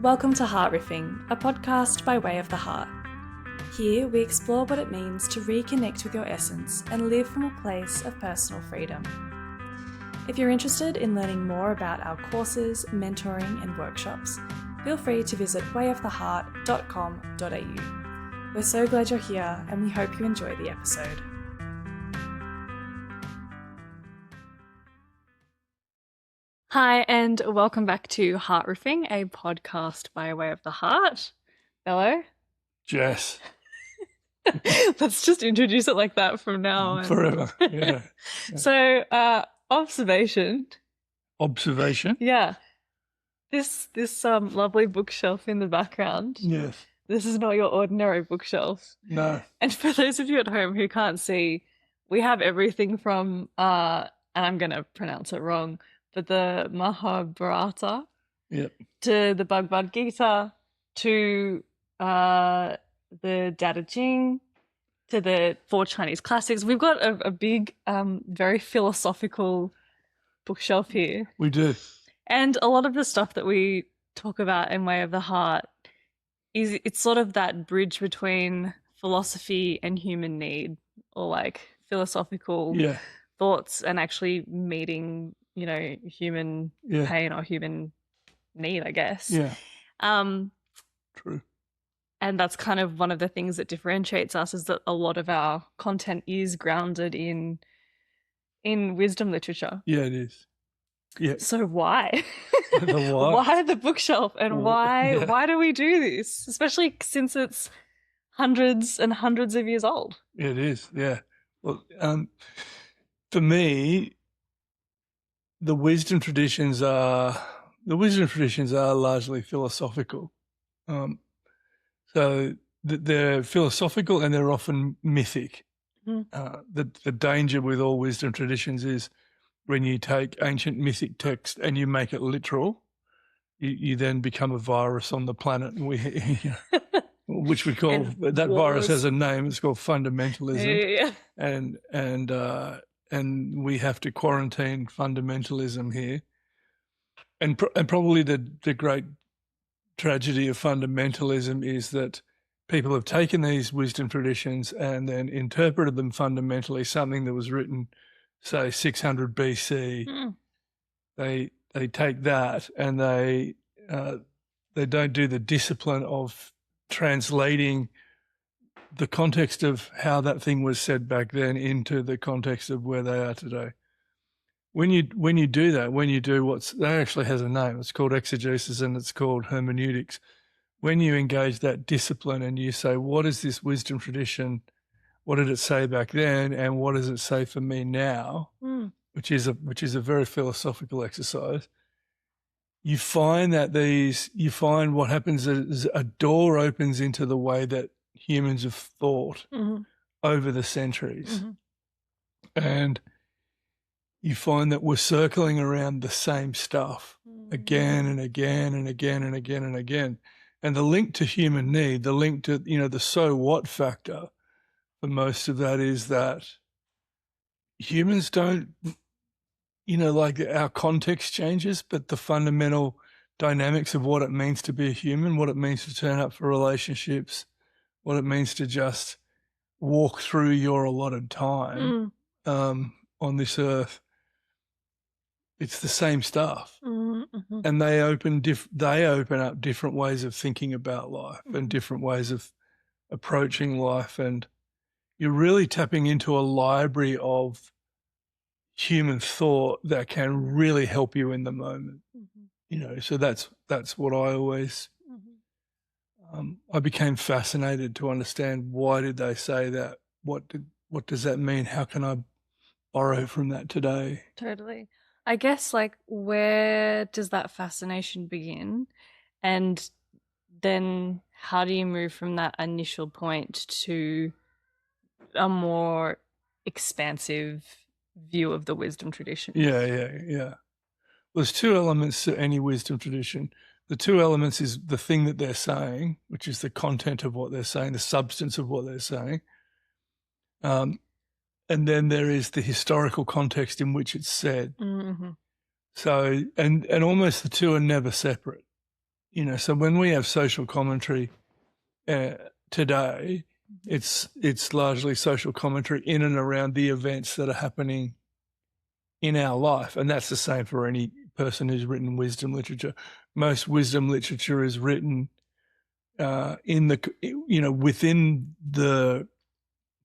Welcome to Heart Riffing, a podcast by way of the heart. Here we explore what it means to reconnect with your essence and live from a place of personal freedom. If you're interested in learning more about our courses, mentoring and workshops, feel free to visit wayoftheheart.com.au. We're so glad you're here and we hope you enjoy the episode. Hi and welcome back to Heart Riffing, a podcast by way of the heart. Hello? Jess. Let's just introduce it like that from now on. Forever, yeah. So, observation. Observation? Yeah. This lovely bookshelf in the background. Yes. This is not your ordinary bookshelf. No. And for those of you at home who can't see, we have everything from, and I'm going to pronounce it wrong, but the Mahabharata to the Bhagavad Gita to the Dada Jing to the 4 Chinese classics. We've got a big, very philosophical bookshelf here. We do. And a lot of the stuff that we talk about in Way of the Heart it's sort of that bridge between philosophy and human need, or like philosophical thoughts and actually meeting, you know, human pain or human need, I guess. Yeah. True. And that's kind of one of the things that differentiates us, is that a lot of our content is grounded in wisdom literature. Yeah, it is. Yeah. So why? The what? Why the bookshelf, and why do we do this? Especially since it's hundreds and hundreds of years old. It is, yeah. Well, for me, the wisdom traditions are largely philosophical. So they're philosophical and they're often mythic. The danger with all wisdom traditions is when you take ancient mythic text and you make it literal, you then become a virus on the planet, which we call that virus has a name. It's called fundamentalism, and we have to quarantine fundamentalism here. And probably the great tragedy of fundamentalism is that people have taken these wisdom traditions and then interpreted them fundamentally. Something that was written, say, 600 BC, they take that and they don't do the discipline of translating the context of how that thing was said back then into the context of where they are today. When you do that, that actually has a name. It's called exegesis and it's called hermeneutics. When you engage that discipline and you say, what is this wisdom tradition? What did it say back then, and what does it say for me now? Which is a very philosophical exercise. You find what happens is a door opens into the way that humans have thought over the centuries, and you find that we're circling around the same stuff again and again and again and again and again. And the link to human need, the link to, the so what factor for most of that is that humans don't, like our context changes, but the fundamental dynamics of what it means to be a human, what it means to turn up for relationships, what it means to just walk through your allotted time on this earth, it's the same stuff. And they open up different ways of thinking about life and different ways of approaching life, and you're really tapping into a library of human thought that can really help you in the moment. So that's what I always I became fascinated to understand, why did they say that? What does that mean? How can I borrow from that today? Totally. I guess, like, where does that fascination begin? And then how do you move from that initial point to a more expansive view of the wisdom tradition? Yeah. There's 2 elements to any wisdom tradition. The 2 elements is the thing that they're saying, which is the content of what they're saying, the substance of what they're saying. And then there is the historical context in which it's said. So, and almost the 2 are never separate. So when we have social commentary today, it's largely social commentary in and around the events that are happening in our life, and that's the same for any person who's written wisdom literature. Most wisdom literature is written within the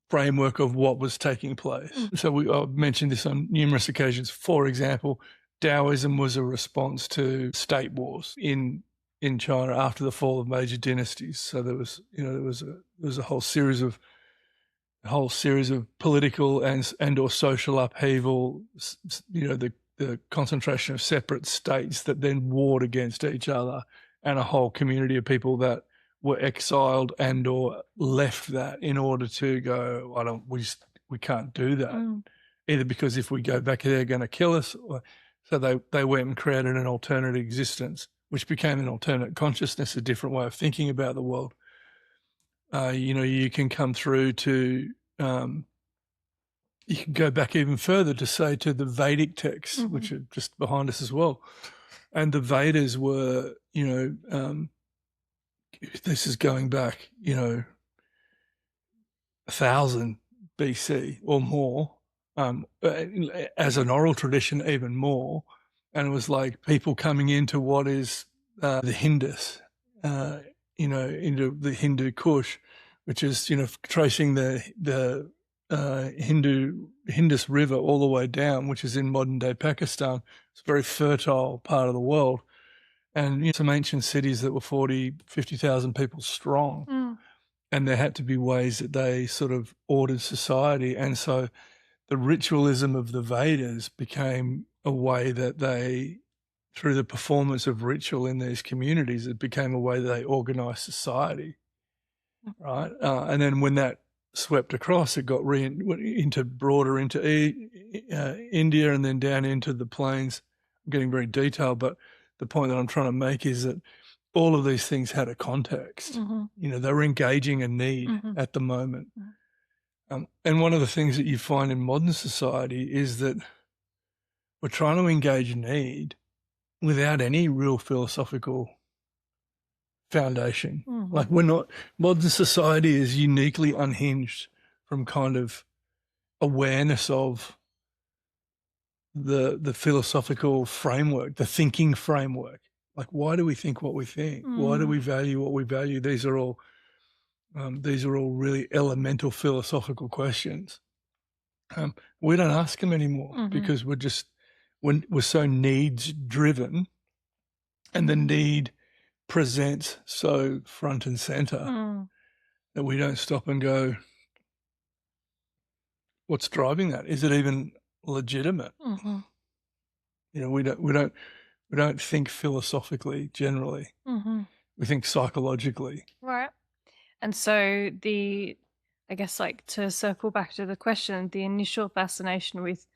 framework of what was taking place. So I've mentioned this on numerous occasions. For example, Taoism was a response to state wars in China after the fall of major dynasties. So there was a whole series of political and or social upheaval. The concentration of separate states that then warred against each other, and a whole community of people that were exiled and or left that in order to go, we can't do that. Either because if we go back, they're going to kill us. So they went and created an alternate existence, which became an alternate consciousness, a different way of thinking about the world. You can come through to, you can go back even further to say to the Vedic texts, which are just behind us as well. And the Vedas were, this is going back, 1,000 BC or more, as an oral tradition, even more. And it was like people coming into what is the Hindus, into the Hindu Kush, which is, tracing the Indus River all the way down, which is in modern day Pakistan. It's a very fertile part of the world. And some ancient cities that were 40, 50,000 people strong. And there had to be ways that they sort of ordered society. And so the ritualism of the Vedas became a way that they, through the performance of ritual in these communities, it became a way that they organized society, right? And then when that swept across, it got broader into India and then down into the plains. I'm getting very detailed, but the point that I'm trying to make is that all of these things had a context. They were engaging a need at the moment. And one of the things that you find in modern society is that we're trying to engage need without any real philosophical foundation. Like modern society is uniquely unhinged from kind of awareness of the philosophical framework, the thinking framework. Like, why do we think what we think? Why do we value what we value? These are all really elemental philosophical questions. We don't ask them anymore because we're so needs driven, and the need presents so front and center that we don't stop and go, what's driving that? Is it even legitimate? We don't think philosophically generally. We think psychologically. Right. And so I guess, like, to circle back to the question, the initial fascination with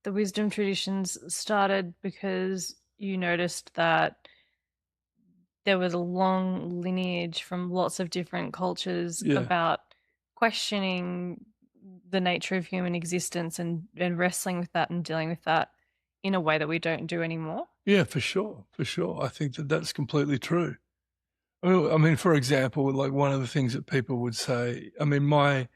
the wisdom traditions started because you noticed that there was a long lineage from lots of different cultures about questioning the nature of human existence and wrestling with that and dealing with that in a way that we don't do anymore. Yeah, for sure. I think that that's completely true. I mean, for example, like one of the things that people would say, I mean, my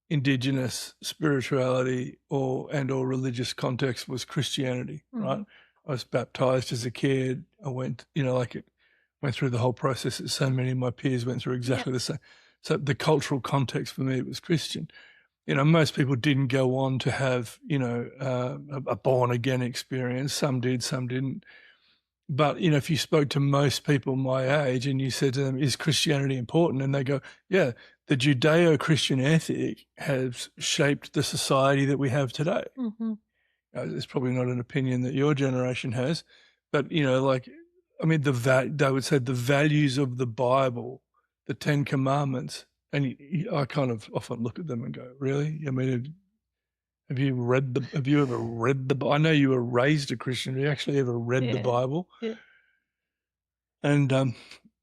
indigenous spirituality or religious context was Christianity, right? I was baptized as a kid. I went, went through the whole process that so many of my peers went through exactly the same. So the cultural context for me was Christian. Most people didn't go on to have, a born again experience. Some did, some didn't. But, if you spoke to most people my age and you said to them, is Christianity important? And they go, yeah, the Judeo-Christian ethic has shaped the society that we have today. It's probably not an opinion that your generation has, but, they would say the values of the Bible, the 10 Commandments, and I kind of often look at them and go, really? I mean, have you ever read the Bible? I know you were raised a Christian. Have you actually ever read the Bible? Yeah. And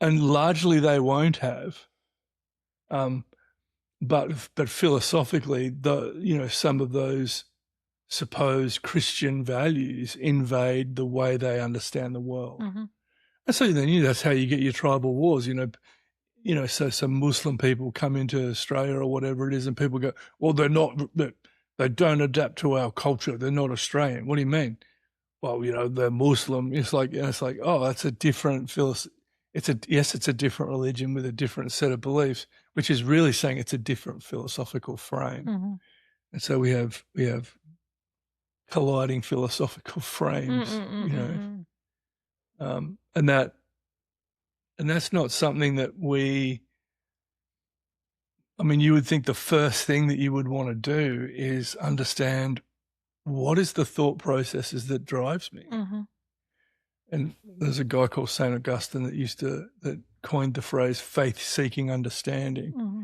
largely they won't have. But philosophically, some of those supposed Christian values invade the way they understand the world. And so then that's how you get your tribal wars, so some Muslim people come into Australia or whatever it is, and people go, well, they don't adapt to our culture. They're not Australian. What do you mean? Well, they're Muslim. It's like, oh, that's a different philosophy. It's a different religion with a different set of beliefs, which is really saying it's a different philosophical frame. Mm-hmm. And so we have colliding philosophical frames, and that's not something that you would think the first thing that you would want to do is understand what is the thought processes that drives me. Mm-hmm. And there's a guy called St. Augustine that coined the phrase faith-seeking understanding. Mm-hmm.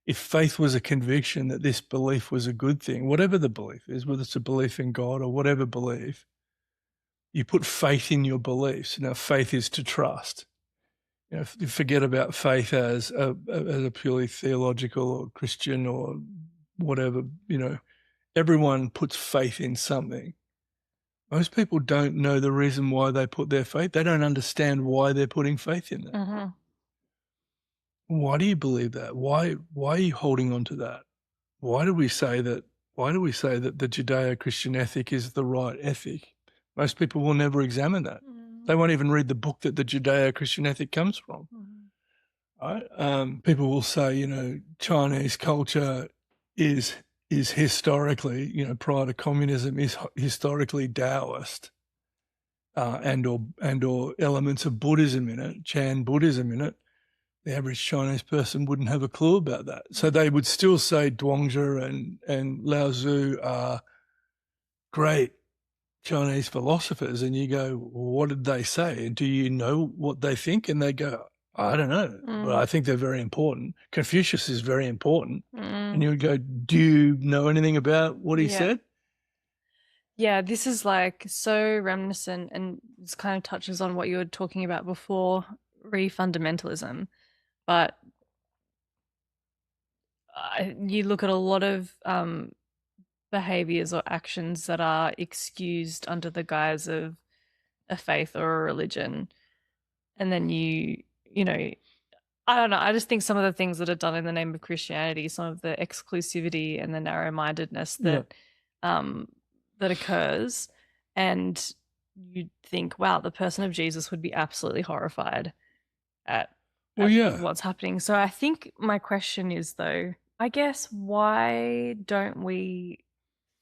If faith was a conviction that this belief was a good thing, whatever the belief is, whether it's a belief in God or whatever belief, you put faith in your beliefs. Now, faith is to trust. You forget about faith as a purely theological or Christian or whatever, everyone puts faith in something. Most people don't know the reason why they put their faith. They don't understand why they're putting faith in that. Mm-hmm. Why do you believe that? Why are you holding on to that? Why do we say that the Judeo-Christian ethic is the right ethic? Most people will never examine that. Mm-hmm. They won't even read the book that the Judeo-Christian ethic comes from. Mm-hmm. Right? People will say, Chinese culture is historically, prior to communism, is historically Taoist, and or elements of Buddhism in it, Chan Buddhism in it. The average Chinese person wouldn't have a clue about that. So they would still say Zhuangzi and Lao Tzu are great Chinese philosophers. And you go, well, what did they say? Do you know what they think? And they go, I don't know, but I think they're very important. Confucius is very important. And you would go, do you know anything about what he said? Yeah, this is like so reminiscent, and this kind of touches on what you were talking about before, re-fundamentalism. But you look at a lot of behaviors or actions that are excused under the guise of a faith or a religion. And then I don't know, I just think some of the things that are done in the name of Christianity, some of the exclusivity and the narrow-mindedness that that occurs, and you think, wow, the person of Jesus would be absolutely horrified at what's happening. So I think my question is, though, I guess, why don't we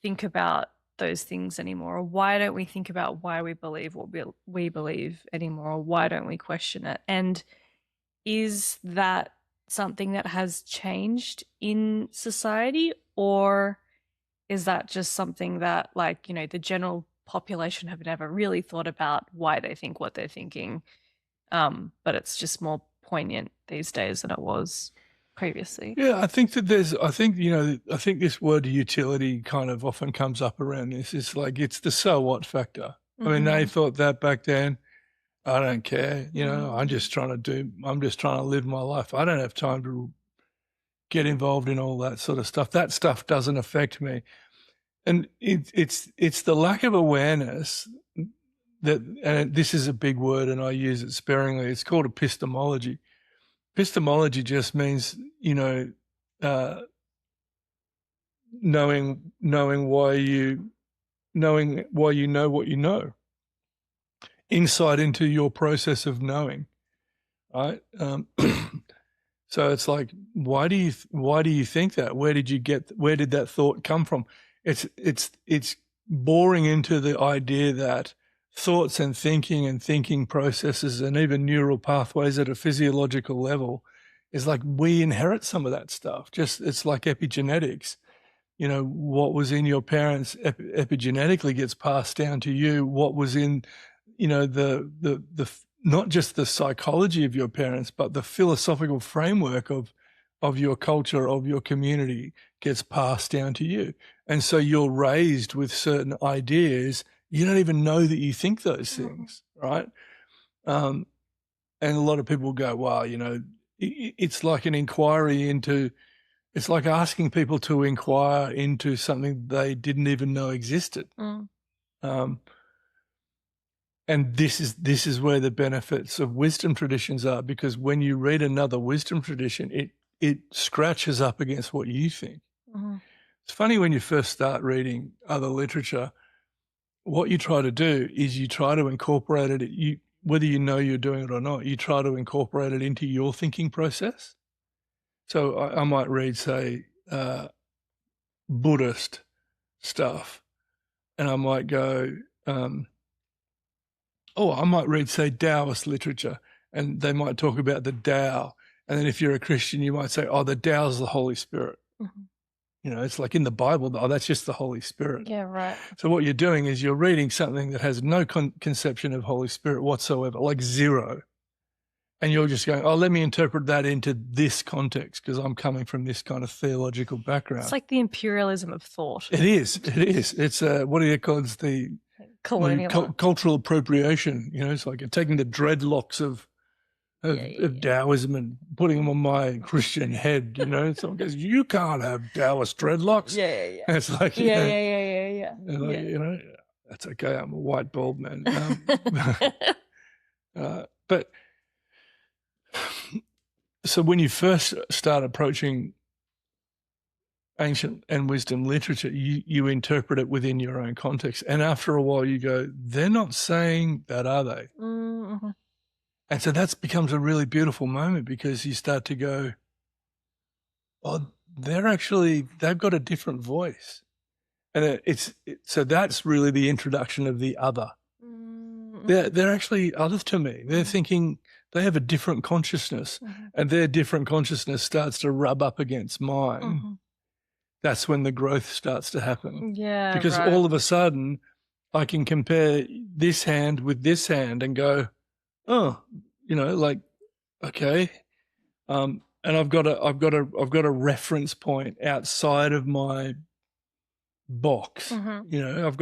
think about those things anymore? Or why don't we think about why we believe what we believe anymore? Or why don't we question it? And is that something that has changed in society, or is that just something that, the general population have never really thought about why they think what they're thinking? But it's just more poignant these days than it was previously. Yeah, I think this word utility kind of often comes up around this. It's like, it's the so what factor. Mm-hmm. I mean, they thought that back then. I don't care, I'm just trying to live my life. I don't have time to get involved in all that sort of stuff. That stuff doesn't affect me. And it's the lack of awareness that, and this is a big word and I use it sparingly, it's called epistemology. Epistemology just means, knowing why you know what you know. Insight into your process of knowing, right? So it's like, why do you think that? Where did that thought come from? It's boring into the idea that thoughts and thinking processes and even neural pathways at a physiological level is like, we inherit some of that stuff. It's like epigenetics. What was in your parents epigenetically gets passed down to you. What was in the not just the psychology of your parents, but the philosophical framework of your culture, of your community gets passed down to you. And so you're raised with certain ideas. You don't even know that you think those things, right? And a lot of people go, well, it's like an inquiry into, it's like asking people to inquire into something they didn't even know existed. And this is where the benefits of wisdom traditions are, because when you read another wisdom tradition, it scratches up against what you think. Mm-hmm. It's funny when you first start reading other literature, what you try to do is you try to incorporate it. Whether you know you're doing it or not, you try to incorporate it into your thinking process. So I might read, say, Buddhist stuff, and I might go, I might read, say, Taoist literature, and they might talk about the Tao. And then if you're a Christian, you might say, oh, the Tao is the Holy Spirit. Mm-hmm. It's like in the Bible, oh, that's just the Holy Spirit. Yeah, right. So what you're doing is you're reading something that has no conception of Holy Spirit whatsoever, like zero. And you're just going, oh, let me interpret that into this context because I'm coming from this kind of theological background. It's like the imperialism of thought. It is. It's what do you call it? It's the colonial cultural appropriation. It's like taking the dreadlocks of Taoism and putting them on my Christian head. Someone goes, you can't have Taoist dreadlocks. Yeah. And it's like, yeah. Like, that's okay. I'm a white bald man. But so when you first start approaching ancient and wisdom literature, you interpret it within your own context. And after a while you go, they're not saying that, are they? Mm-hmm. And so that becomes a really beautiful moment because you start to go, oh, they've got a different voice. And so that's really the introduction of the other. Mm-hmm. They're actually others to me. They're thinking they have a different consciousness, and their different consciousness starts to rub up against mine. Mm-hmm. That's when the growth starts to happen. Yeah, because all of a sudden I can compare this hand with this hand and go, oh, like, okay. And I've got a reference point outside of my box. Mm-hmm. I've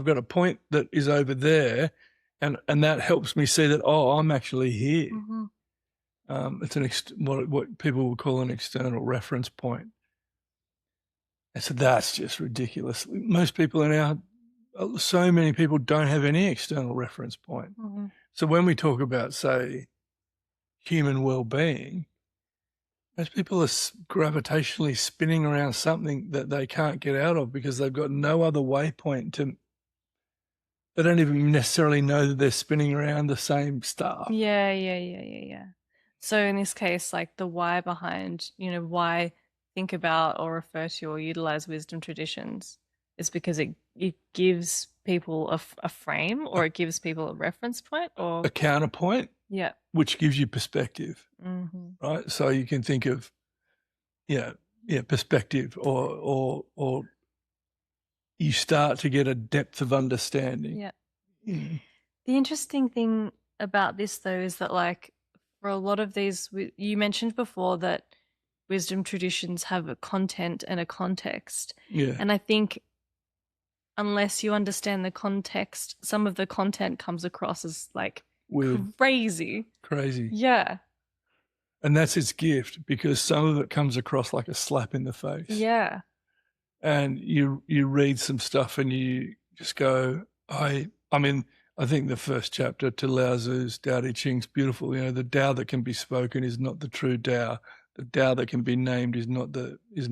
got a point that is over there, and that helps me see that, oh, I'm actually here. Mm-hmm. It's what people would call an external reference point. And so that's just ridiculous. Most people so many people don't have any external reference point. Mm-hmm. So when we talk about, say, human well-being, most people are gravitationally spinning around something that they can't get out of because they've got no other waypoint they don't even necessarily know that they're spinning around the same stuff. Yeah. So in this case, like the why behind, why think about or refer to or utilize wisdom traditions is because it gives people a frame, or it gives people a reference point, or a counterpoint. Yeah. Which gives you perspective. Mm-hmm. Right? So you can think of perspective, or you start to get a depth of understanding. Yeah. Mm. The interesting thing about this though is that, like, for a lot of these, you mentioned before that wisdom traditions have a content and a context. Yeah. And I think unless you understand the context, some of the content comes across as like weird. Crazy. Yeah. And that's its gift, because some of it comes across like a slap in the face. Yeah. And you read some stuff and you just go, I think the first chapter to Lao Tzu's Tao Te Ching's beautiful. The Tao that can be spoken is not the true Tao. The Tao that can be named is not the Tao.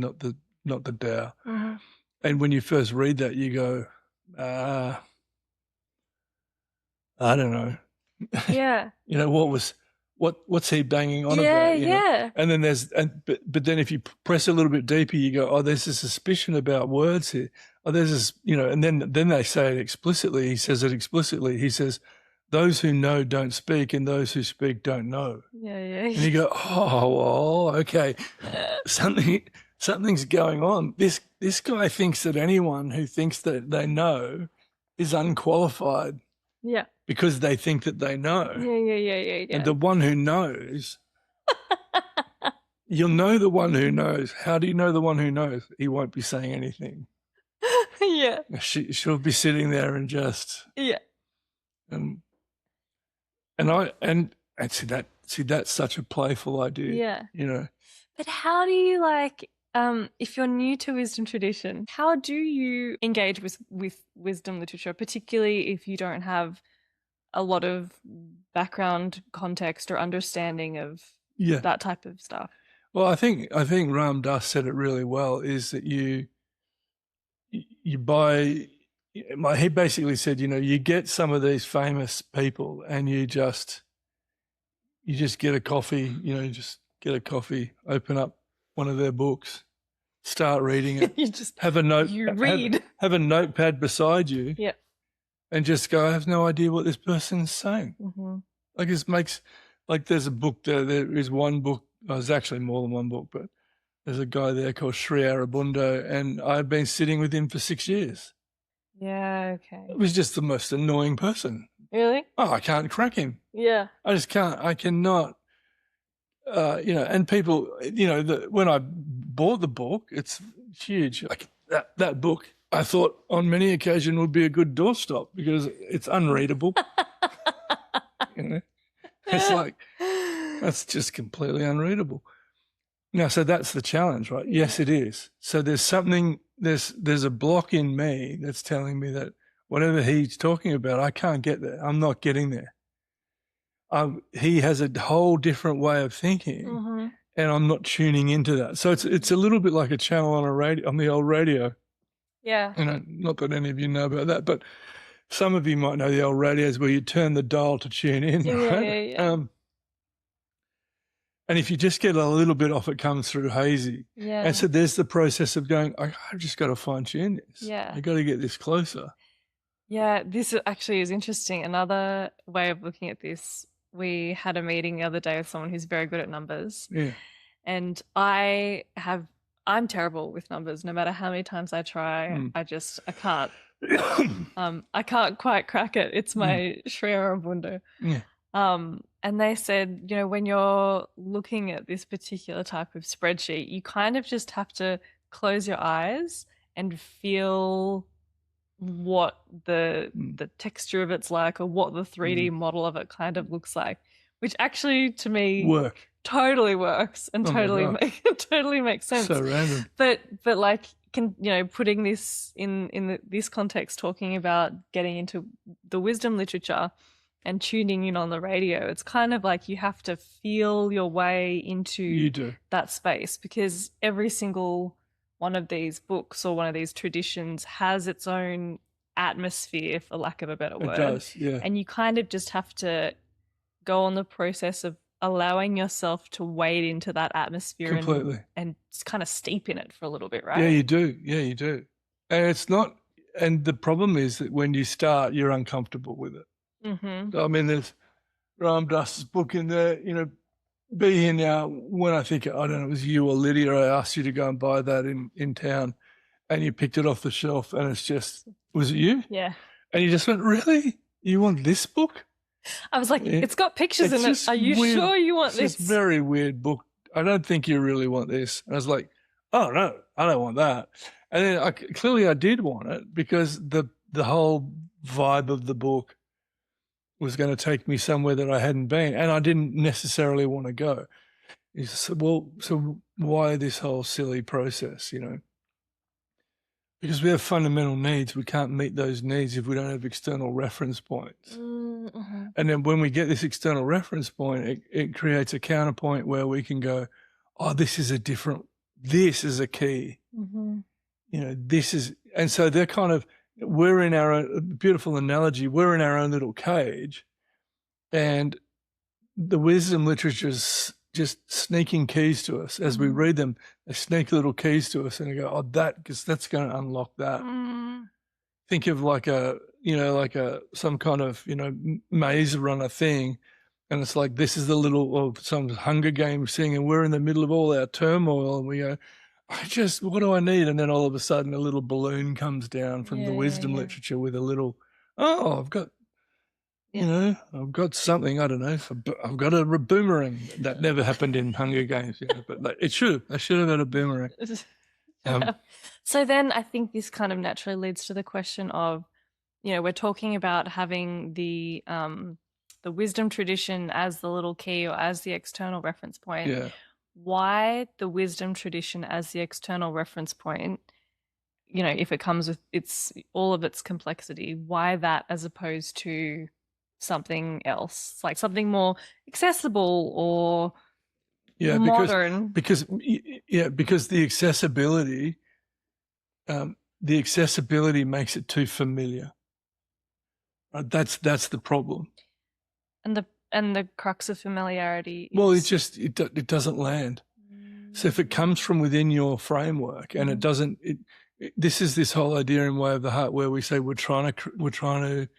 Mm-hmm. And when you first read that, you go, I don't know. Yeah. What's he banging on about? Yeah. And then but then if you press a little bit deeper, you go, oh, there's a suspicion about words here. Oh, there's this, and then they say it explicitly. He says it explicitly. He says, those who know don't speak, and those who speak don't know. Yeah. And you go, oh, okay. Something's going on. This guy thinks that anyone who thinks that they know is unqualified. Yeah. Because they think that they know. Yeah. And the one who knows, you'll know the one who knows. How do you know the one who knows? He won't be saying anything. Yeah. She'll be sitting there and just. Yeah. And see that's such a playful idea. Yeah. But how do you, like, if you're new to wisdom tradition, how do you engage with wisdom literature, particularly if you don't have a lot of background context or understanding of that type of stuff. Well, I think Ram Dass said it really well, is that you buy, he basically said, you get some of these famous people and you just get a coffee, just get a coffee, open up one of their books, start reading it. You just have a note. You read. Have a notepad beside you. Yeah. And just go, I have no idea what this person's saying. Mm-hmm. Like it makes, like there's a book there is one book, there's actually more than one book, but there's a guy there called Sri Aurobindo, and I've been sitting with him for 6 years. Yeah, okay. It was just the most annoying person. Really? Oh, I can't crack him. Yeah. I just can't, I cannot, and people, when I bought the book, it's huge. Like that book, I thought on many occasions would be a good doorstop because it's unreadable. It's like, that's just completely unreadable. Now, so that's the challenge, right? Yes, it is. So there's something, there's a block in me that's telling me that whatever he's talking about, I can't get there. I'm not getting there. He has a whole different way of thinking, mm-hmm. and I'm not tuning into that. So it's a little bit like a channel on the old radio. Yeah. Not that any of you know about that, but some of you might know the old radios where you turn the dial to tune in, right? Yeah. And if you just get a little bit off, it comes through hazy. Yeah. And so there's the process of going, I've just got to fine tune this. Yeah. I got to get this closer. Yeah, this actually is interesting. Another way of looking at this, we had a meeting the other day with someone who's very good at numbers. Yeah. And I'm terrible with numbers. No matter how many times I try, I can't. I can't quite crack it. It's my Sri Aurobindo. Yeah. And they said, when you're looking at this particular type of spreadsheet, you kind of just have to close your eyes and feel what the texture of it's like, or what the 3D model of it kind of looks like, which actually to me totally works and totally makes sense. So random. But like, putting this in this context, talking about getting into the wisdom literature and tuning in on the radio, it's kind of like you have to feel your way into that space, because every single one of these books or one of these traditions has its own atmosphere, for lack of a better word. It does, yeah. And you kind of just have to go on the process of allowing yourself to wade into that atmosphere completely and kind of steep in it for a little bit, right? Yeah, you do. And it's not, and the problem is that when you start, you're uncomfortable with it. Mm-hmm. I mean, there's Ram Dass's book in there, Be Here Now. When I don't know, it was you or Lydia, I asked you to go and buy that in town, and you picked it off the shelf, and it's just, was it you? Yeah. And you just went, really? You want this book? I was like, it's got pictures in it. Are you sure you want this? It's a very weird book. I don't think you really want this. And I was like, oh, no, I don't want that. And then clearly I did want it, because the whole vibe of the book was going to take me somewhere that I hadn't been, and I didn't necessarily want to go. He said, well, so why this whole silly process, Because we have fundamental needs. We can't meet those needs if we don't have external reference points. Mm-hmm. And then when we get this external reference point, it creates a counterpoint where we can go, oh, this is a key. Mm-hmm. This is, and so they're kind of, we're in our own, beautiful analogy, we're in our own little cage, and the wisdom literature is just sneaking keys to us. As we read them, they sneak little keys to us, and they go, because that's going to unlock that. Think of like some kind of, maze runner thing. And it's like, this is some Hunger Games thing, and we're in the middle of all our turmoil, and we go, what do I need? And then all of a sudden a little balloon comes down from the wisdom literature with a little, I've got, I've got something, I don't know, I've got a boomerang. That never happened in Hunger Games, but I should have had a boomerang. So then I think this kind of naturally leads to the question of, we're talking about having the wisdom tradition as the little key, or as the external reference point. Yeah. Why the wisdom tradition as the external reference point, if it comes with all of its complexity, why that as opposed to something else, like something more accessible or Yeah, modern. because the accessibility makes it too familiar. Right? That's the problem. And the crux of familiarity Well, is it doesn't land. So if it comes from within your framework and it doesn't, this is this whole idea in Way of the Heart where we say we're trying to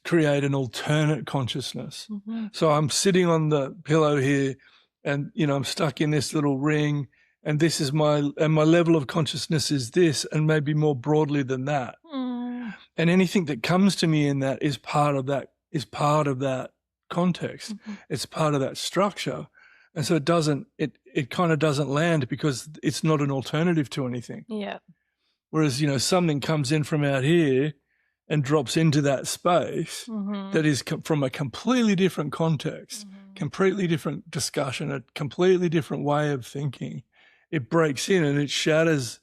create an alternate consciousness. So I'm sitting on the pillow here, and I'm stuck in this little ring, and this is my level of consciousness is this, and maybe more broadly than that. And anything that comes to me in that is part of that context. It's part of that structure. And so it kind of doesn't land because it's not an alternative to anything. Yeah. Whereas, something comes in from out here and drops into that space that is from a completely different context, completely different discussion, a completely different way of thinking. It breaks in and it shatters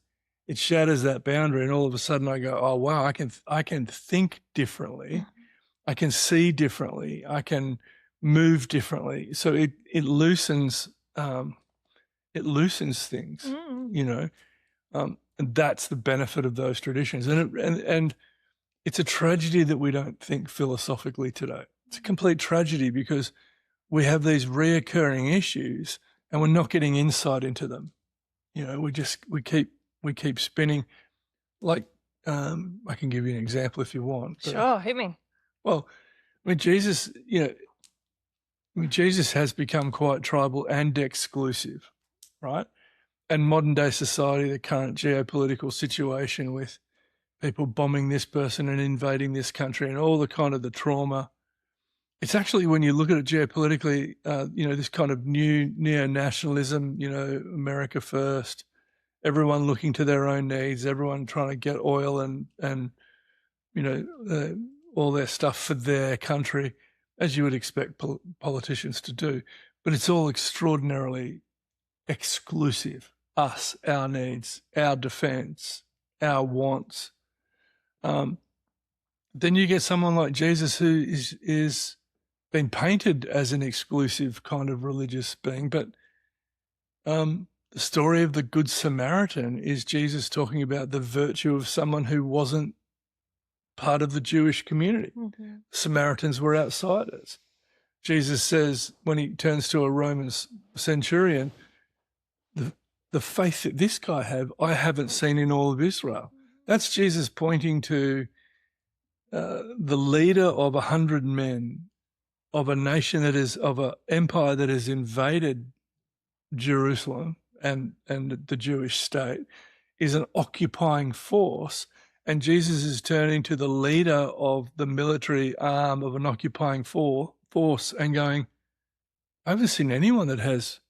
that boundary, and all of a sudden I go, oh wow, I can think differently, I can see differently, I can move differently. So it loosens things, and that's the benefit of those traditions. And it's a tragedy that we don't think philosophically today. It's a complete tragedy because we have these reoccurring issues and we're not getting insight into them. We keep spinning. Like, I can give you an example if you want. Sure, hit me. Well, Jesus has become quite tribal and exclusive, right? And modern day society, the current geopolitical situation with people bombing this person and invading this country and all the trauma. It's actually, when you look at it geopolitically, this kind of new neo-nationalism, America first, everyone looking to their own needs, everyone trying to get oil and all their stuff for their country, as you would expect politicians to do. But it's all extraordinarily exclusive. Us, our needs, our defense, our wants. Then you get someone like Jesus who is been painted as an exclusive kind of religious being, but the story of the Good Samaritan is Jesus talking about the virtue of someone who wasn't part of the Jewish community. Samaritans were outsiders. Jesus says, when he turns to a Roman centurion, the faith that this guy had, I haven't seen in all of Israel. That's Jesus pointing to the leader of 100 men of a nation of an empire that has invaded Jerusalem and the Jewish state, is an occupying force. And Jesus is turning to the leader of the military arm of an occupying force and going, I haven't seen anyone that has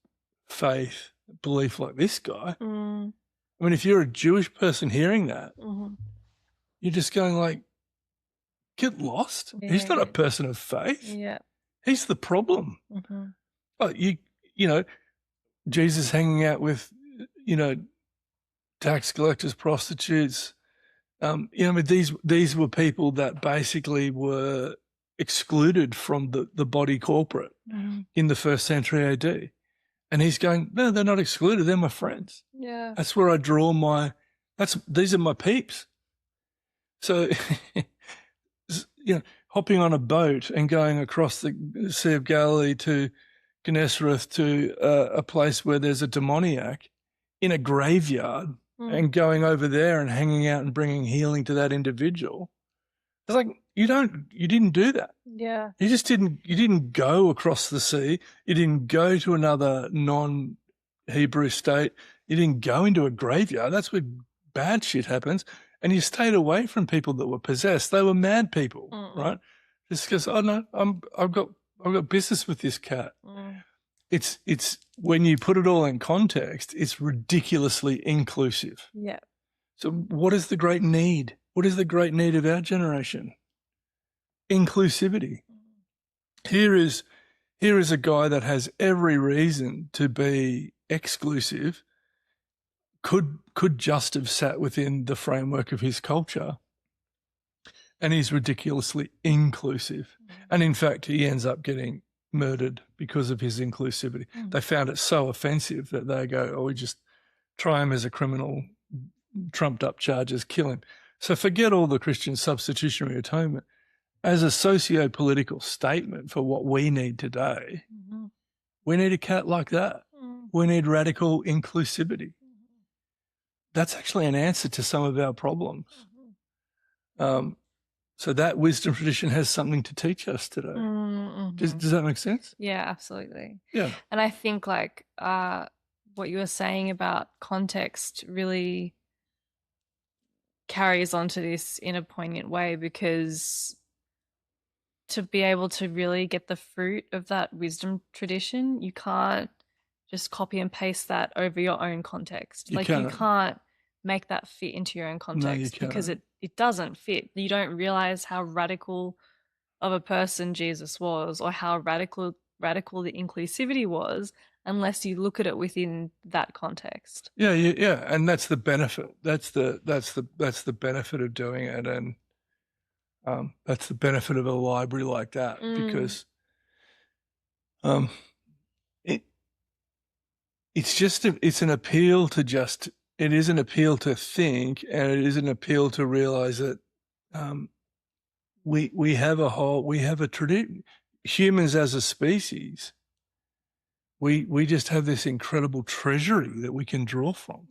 faith, belief like this guy. I mean, if you're a Jewish person hearing that, you're just going like, get lost. Yeah. He's not a person of faith. Yeah. He's the problem. Oh, Jesus hanging out with, tax collectors, prostitutes. These were people that basically were excluded from the body corporate in the 1st century AD. And he's going, no, they're not excluded. They're my friends. Yeah. That's where I draw these are my peeps. So, hopping on a boat and going across the Sea of Galilee to Gennesareth to a place where there's a demoniac in a graveyard and going over there and hanging out and bringing healing to that individual. It's like, you didn't do that. Yeah. You didn't go across the sea. You didn't go to another non-Hebrew state. You didn't go into a graveyard. That's where bad shit happens. And you stayed away from people that were possessed. They were mad people, right? Just because, oh no, I've got business with this cat. It's when you put it all in context, it's ridiculously inclusive. Yeah. So what is the great need? What is the great need of our generation? Inclusivity. Here is a guy that has every reason to be exclusive, could just have sat within the framework of his culture, and he's ridiculously inclusive. And in fact, he ends up getting murdered because of his inclusivity. They found it so offensive that they go, oh, we just try him as a criminal, trumped up charges, kill him. So forget all the Christian substitutionary atonement. As a socio-political statement for what we need today, we need a cat like that. We need radical inclusivity. That's actually an answer to some of our problems. So that wisdom tradition has something to teach us today. Does that make sense? Yeah, absolutely. Yeah. And I think like what you were saying about context really carries on to this in a poignant way, because to be able to really get the fruit of that wisdom tradition, you can't just copy and paste that over your own context. You can't make that fit into your own context, because it doesn't fit. You don't realize how radical of a person Jesus was, or how radical the inclusivity was, unless you look at it within that context. Yeah, and that's the benefit. That's the benefit of doing it, and that's the benefit of a library like that, because it's an appeal to just. It is an appeal to think, and it is an appeal to realize that we have a tradition. Humans as a species, we just have this incredible treasury that we can draw from,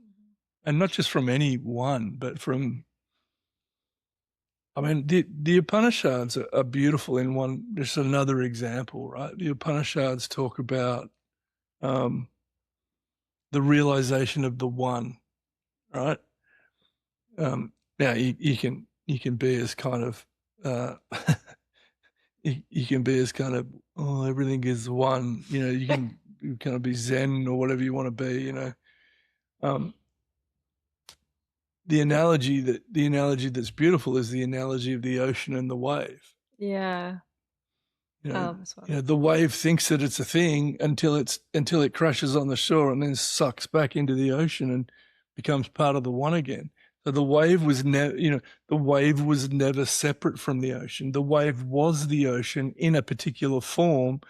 and not just from any one, but from. I mean, the Upanishads are beautiful in one. Just another example, right? The Upanishads talk about the realization of the one. Right. Now you can be as kind of you can be as kind of, oh, everything is one. You can kind of be Zen or whatever you want to be. The analogy that's beautiful is the analogy of the ocean and the wave. Yeah. The wave thinks that it's a thing until it crashes on the shore and then sucks back into the ocean and becomes part of the one again. So the wave was never separate from the ocean. The wave was the ocean in a particular form,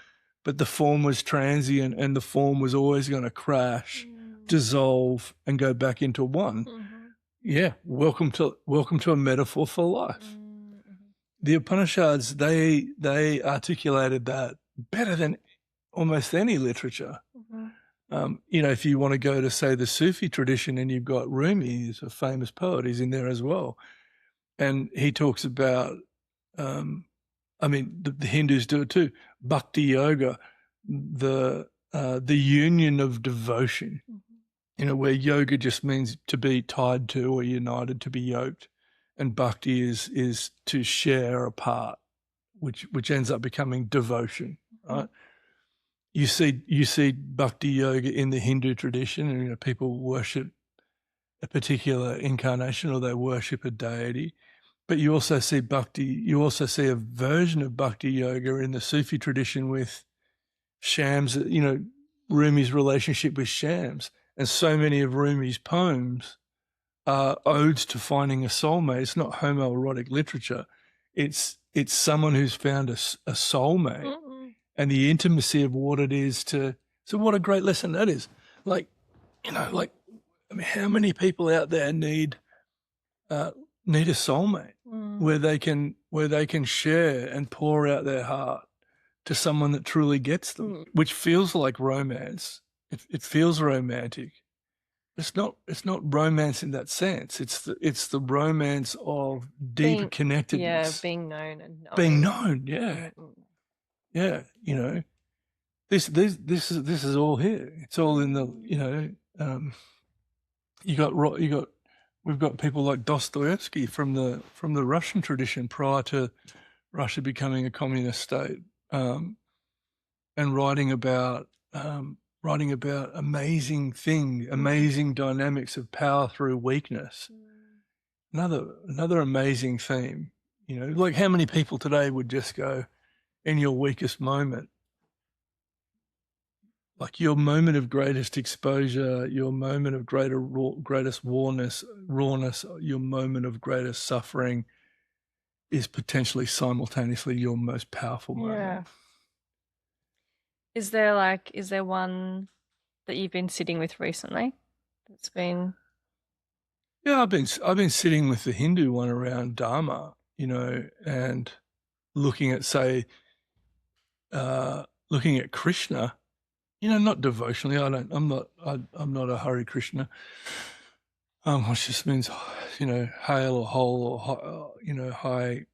but the form was transient, and the form was always going to crash, dissolve, and go back into one. Yeah, welcome to a metaphor for life. The Upanishads, they articulated that better than almost any literature. If you want to go to, say, the Sufi tradition, and you've got Rumi, he's a famous poet, he's in there as well. And he talks about, the Hindus do it too, bhakti yoga, the union of devotion, where yoga just means to be tied to or united, to be yoked. And bhakti is to share a part, which ends up becoming devotion, right? You see bhakti yoga in the Hindu tradition, and people worship a particular incarnation, or they worship a deity. But you also see a version of bhakti yoga in the Sufi tradition with Shams, Rumi's relationship with Shams. And so many of Rumi's poems are odes to finding a soulmate. It's not homoerotic literature. It's someone who's found a soulmate. And the intimacy of what it is so what a great lesson that is. How many people out there need a soulmate where they can share and pour out their heart to someone that truly gets them, which feels like romance. It feels romantic. It's not romance in that sense. It's the romance of deep connectedness. Yeah, being known and knowing. Being known, yeah. Yeah, this is all here. It's all in the we've got people like Dostoevsky from the Russian tradition prior to Russia becoming a communist state, and writing about amazing dynamics of power through weakness. Another amazing theme. Like how many people today would just go, in your weakest moment, like your moment of greatest exposure, your moment of greatest rawness, your moment of greatest suffering, is potentially simultaneously your most powerful moment. Yeah. Is there one that you've been sitting with recently that's been? Yeah, I've been sitting with the Hindu one around Dharma, and looking at, say, looking at Krishna, not devotionally. I'm not a Hare Krishna. Which just means, hail or whole or high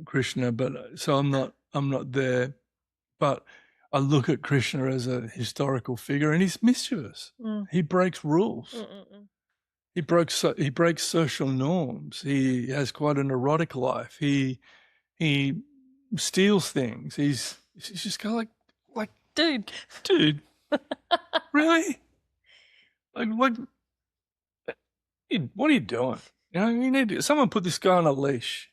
Krishna. But so I'm not there. But I look at Krishna as a historical figure, and he's mischievous. He breaks rules. He breaks social norms. He has quite an erotic life. He steals things. He's just kind of like dude, really? Like, what are you doing? You need someone put this guy on a leash.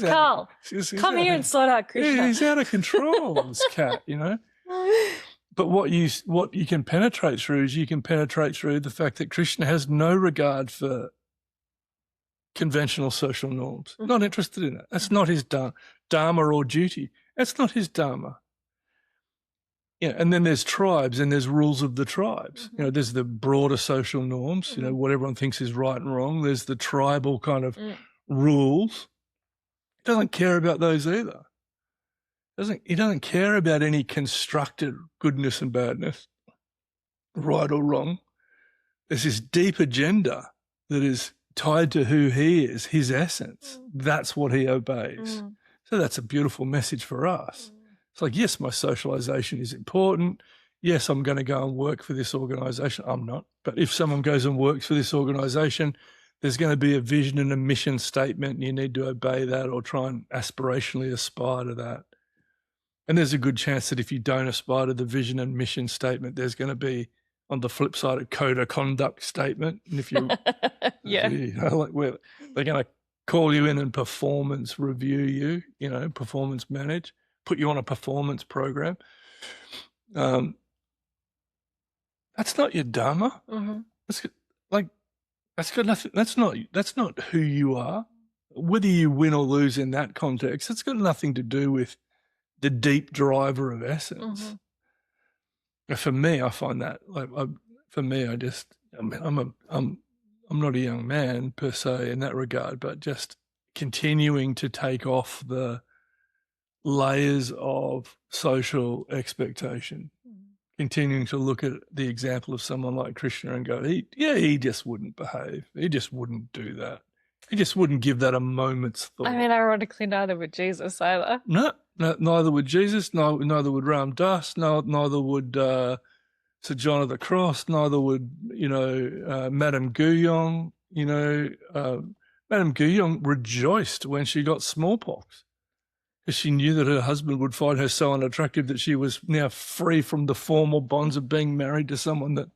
Carl, come here and sort out Krishna. Yeah, he's out of control, this cat, But what you can penetrate through is the fact that Krishna has no regard for conventional social norms. Not interested in it. That's not his dharma or duty. That's not his dharma. Yeah, and then there's tribes and there's rules of the tribes. There's the broader social norms, what everyone thinks is right and wrong. There's the tribal kind of rules. He doesn't care about those either. He doesn't care about any constructed goodness and badness, right or wrong. There's this deep agenda that is tied to who he is, his essence. That's what he obeys. So that's a beautiful message for us. It's like, yes, my socialization is important. Yes, I'm going to go and work for this organization. I'm not. But if someone goes and works for this organization, there's going to be a vision and a mission statement, and you need to obey that or try and aspirationally aspire to that. And there's a good chance that if you don't aspire to the vision and mission statement, there's going to be, on the flip side, a code of conduct statement. And if you, yeah, where they're going to call you in and performance review you, performance manage, put you on a performance program. That's not your dharma. That's got nothing. That's not who you are. Whether you win or lose in that context, it's got nothing to do with the deep driver of essence. For me, I find that I'm not a young man per se in that regard, but just continuing to take off the layers of social expectation, continuing to look at the example of someone like Krishna and go, he just wouldn't behave. He just wouldn't do that. He just wouldn't give that a moment's thought. I mean, ironically, neither would Jesus either. No, neither would Jesus. No, neither would Ram Dass. No, neither would Sir John of the Cross. Neither would Madame Guyon. Madame Guyon rejoiced when she got smallpox because she knew that her husband would find her so unattractive that she was now free from the formal bonds of being married to someone that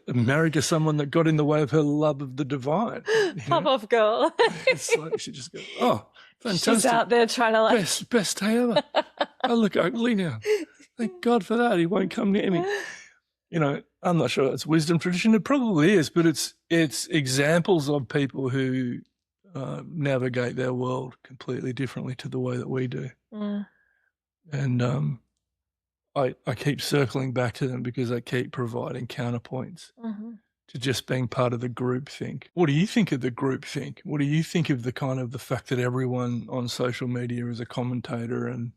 married to someone that got in the way of her love of the divine. Pop off, girl. It's like she just goes, oh, fantastic. She's out there trying to best day ever. I look ugly now. Thank God for that. He won't come near me. I'm not sure it's wisdom tradition. It probably is, but it's examples of people who navigate their world completely differently to the way that we do. And I keep circling back to them because they keep providing counterpoints to just being part of the group think. What do you think of the group think? What do you think of the fact that everyone on social media is a commentator? And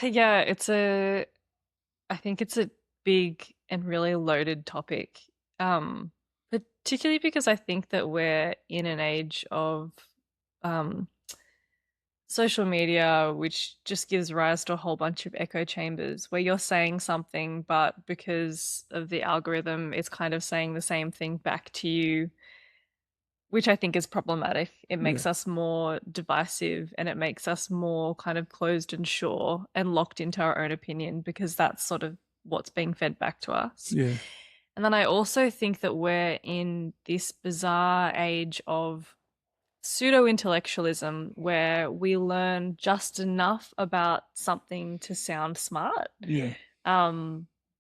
yeah, I think it's a big and really loaded topic, particularly because I think that we're in an age of social media, which just gives rise to a whole bunch of echo chambers where you're saying something, but because of the algorithm, it's kind of saying the same thing back to you, which I think is problematic. It makes us more divisive, and it makes us more kind of closed and sure and locked into our own opinion because that's sort of what's being fed back to us. Yeah. And then I also think that we're in this bizarre age of pseudo-intellectualism where we learn just enough about something to sound smart. Yeah.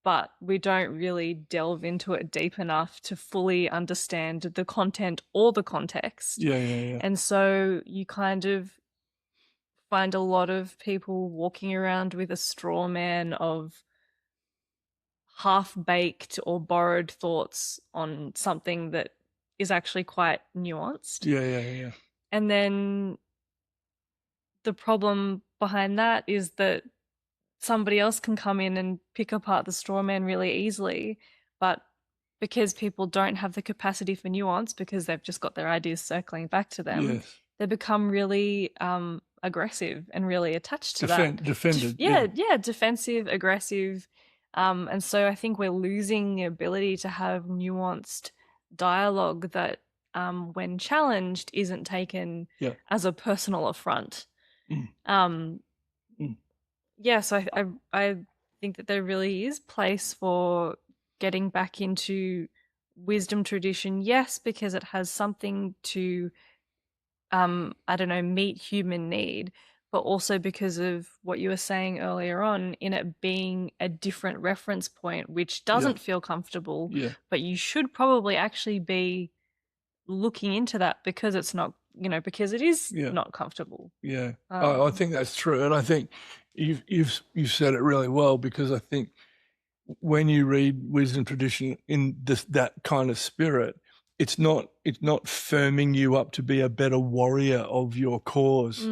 but we don't really delve into it deep enough to fully understand the content or the context. Yeah. And so you kind of find a lot of people walking around with a straw man of half-baked or borrowed thoughts on something that is actually quite nuanced. Yeah. And then the problem behind that is that somebody else can come in and pick apart the straw man really easily, but because people don't have the capacity for nuance because they've just got their ideas circling back to them, Yes. they become really aggressive and really attached to that. Defended. Yeah, defensive, aggressive. And so I think we're losing the ability to have nuanced dialogue that, when challenged, isn't taken as a personal affront. Um, yeah, so I think that there really is place for getting back into wisdom tradition. Yes, because it has something to, I don't know, meet human need, but also because of what you were saying earlier on, in it being a different reference point, which doesn't feel comfortable. Yeah. But you should probably actually be looking into that because it's not, because it is not comfortable. Yeah. I think that's true. And I think you've said it really well, because I think when you read wisdom tradition in that kind of spirit, it's not firming you up to be a better warrior of your cause.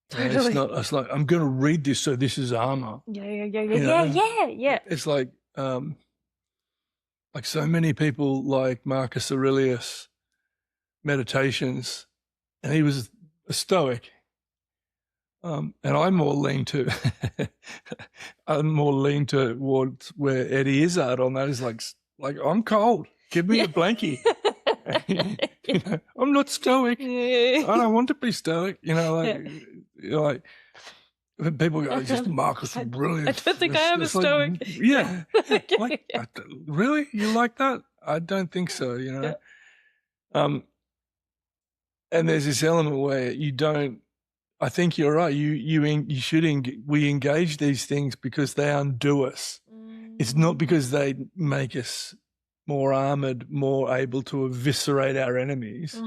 Totally. It's like, I'm going to read this, so this is armor. Yeah. It's like so many people like Marcus Aurelius meditations, and he was a Stoic. And I'm more lean towards where Eddie Izzard on that is like I'm cold. Give me a blankie. I'm not stoic. I don't want to be stoic. Like people go, just Marcus Aurelius. I don't think I am a stoic. Really? You like that? I don't think so. And there's this element where you don't. I think you're right. We engage these things because they undo us. It's not because they make us more armored, more able to eviscerate our enemies.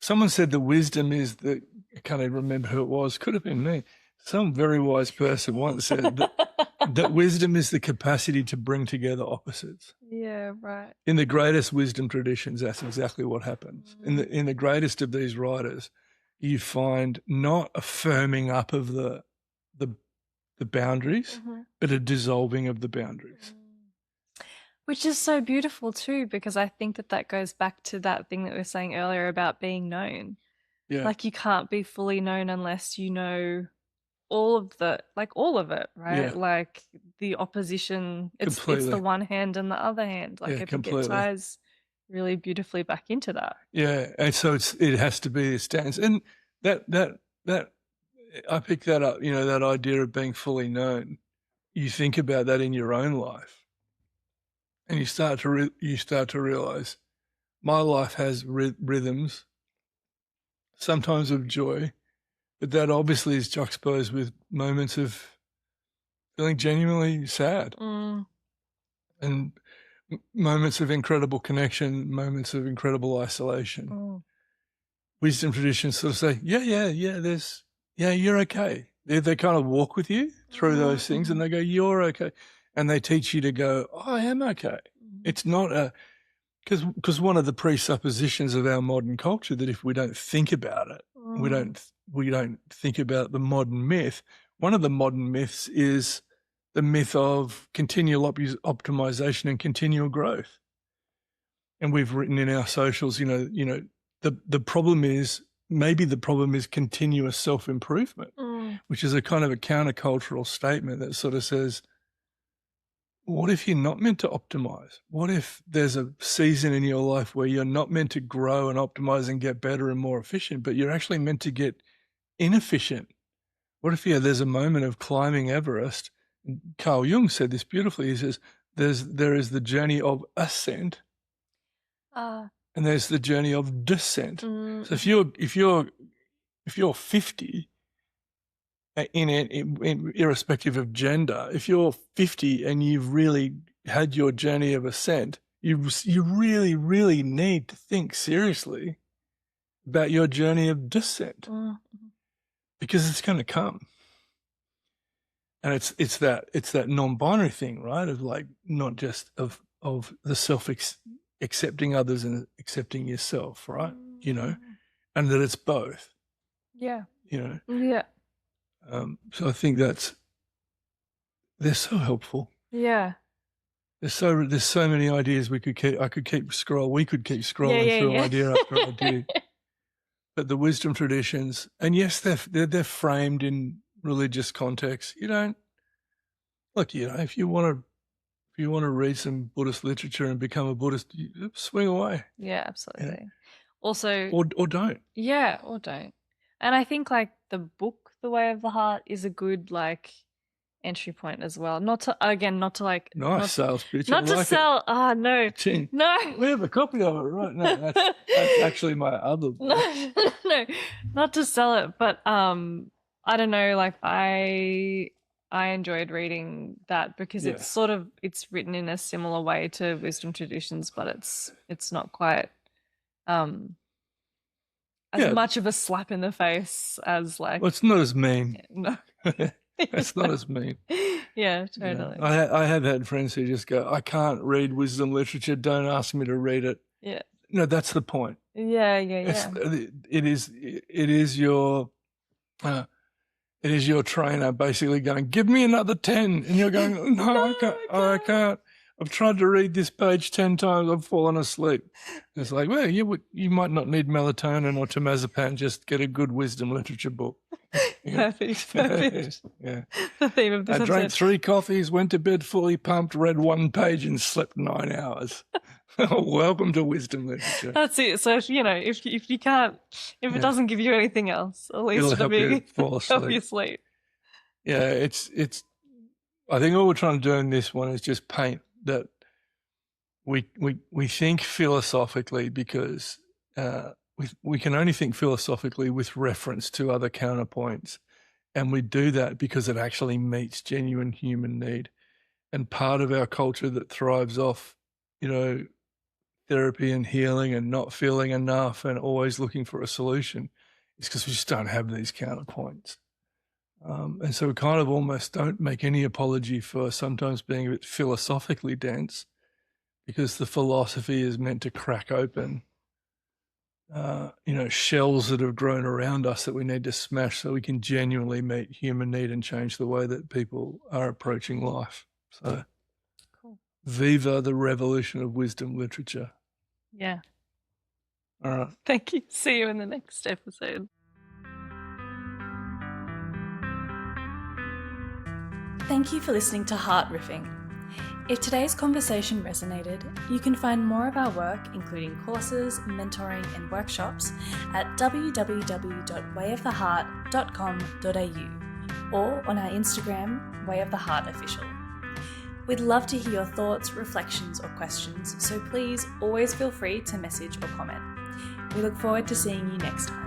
Someone said the wisdom is I can't even remember who it was. Could have been me. Some very wise person once said that wisdom is the capacity to bring together opposites. Yeah, right. In the greatest wisdom traditions, that's exactly what happens. In the greatest of these writers, you find not a firming up of the boundaries, but a dissolving of the boundaries. Which is so beautiful too, because I think that goes back to that thing that we were saying earlier about being known. Yeah. Like you can't be fully known unless you know all of it, right? Yeah. Like the opposition, it's the one hand and the other hand. Like I think it ties really beautifully back into that. Yeah, and so it has to be a stance, and that I pick that up. That idea of being fully known. You think about that in your own life, and you start to realize, my life has rhythms, sometimes of joy, but that obviously is juxtaposed with moments of feeling genuinely sad, and moments of incredible connection, moments of incredible isolation. Wisdom traditions sort of say, you're okay. They kind of walk with you through those things, and they go, you're okay. And they teach you to go, I am okay. It's not because one of the presuppositions of our modern culture that if we don't think about it, we don't think about the modern myth. One of the modern myths is the myth of continual optimization and continual growth. And we've written in our socials, the problem is continuous self-improvement, which is a kind of a countercultural statement that sort of says, what if you're not meant to optimize? What if there's a season in your life where you're not meant to grow and optimize and get better and more efficient, but you're actually meant to get inefficient? What if there's a moment of climbing Everest? Carl Jung said this beautifully. He says, there is the journey of ascent, and there's the journey of descent. So if you're 50 irrespective of gender. If you're 50 and you've really had your journey of ascent, you really, really need to think seriously about your journey of descent, because it's going to come. And it's that non-binary thing, right? Of like, not just of the accepting others and accepting yourself, right? You know, and that it's both. Yeah. You know. Yeah. So I think they're so helpful. Yeah. There's so many ideas we could keep scrolling through idea after idea. But the wisdom traditions, and yes, they're framed in religious context. You don't look, if you want to read some Buddhist literature and become a Buddhist, swing away. Yeah, absolutely. Also, or don't. Yeah, or don't. And I think like the book, The Way of the Heart, is a good like entry point as well. Not to nice sales pitch. Not to sell. Ah, no, Ching. No. We have a copy of it right now. That's actually my other book. No, not to sell it, but I don't know. Like I enjoyed reading that because it's written in a similar way to wisdom traditions, but it's not quite as much of a slap in the face as like. Well, it's not as mean. No. It's not as mean. Yeah, totally. I have had friends who just go, I can't read wisdom literature. Don't ask me to read it. Yeah. No, that's the point. Yeah. It is your trainer basically going, give me another 10. And you're going, no, I can't. I've tried to read this page 10 times. I've fallen asleep. It's like, well, you might not need melatonin or temazepam. Just get a good wisdom literature book. Perfect. Yeah. The theme of this I drank 3 coffees, went to bed fully pumped, read 1 page and slept 9 hours. Welcome to wisdom literature. That's it. So if you can't, if it doesn't give you anything else, at least it'll you fall asleep. help you sleep. Yeah, it's. I think all we're trying to do in this one is just paint that we think philosophically because we can only think philosophically with reference to other counterpoints, and we do that because it actually meets genuine human need. And part of our culture that thrives off, therapy and healing and not feeling enough and always looking for a solution is because we just don't have these counterpoints. And so we kind of almost don't make any apology for sometimes being a bit philosophically dense, because the philosophy is meant to crack open, shells that have grown around us that we need to smash so we can genuinely meet human need and change the way that people are approaching life. So cool. Viva the revolution of wisdom literature. Yeah. All right. Thank you. See you in the next episode. Thank you for listening to Heart Riffing. If today's conversation resonated, you can find more of our work, including courses, mentoring, and workshops, at www.wayoftheheart.com.au or on our Instagram, Way of the Heart Official. We'd love to hear your thoughts, reflections, or questions, so please always feel free to message or comment. We look forward to seeing you next time.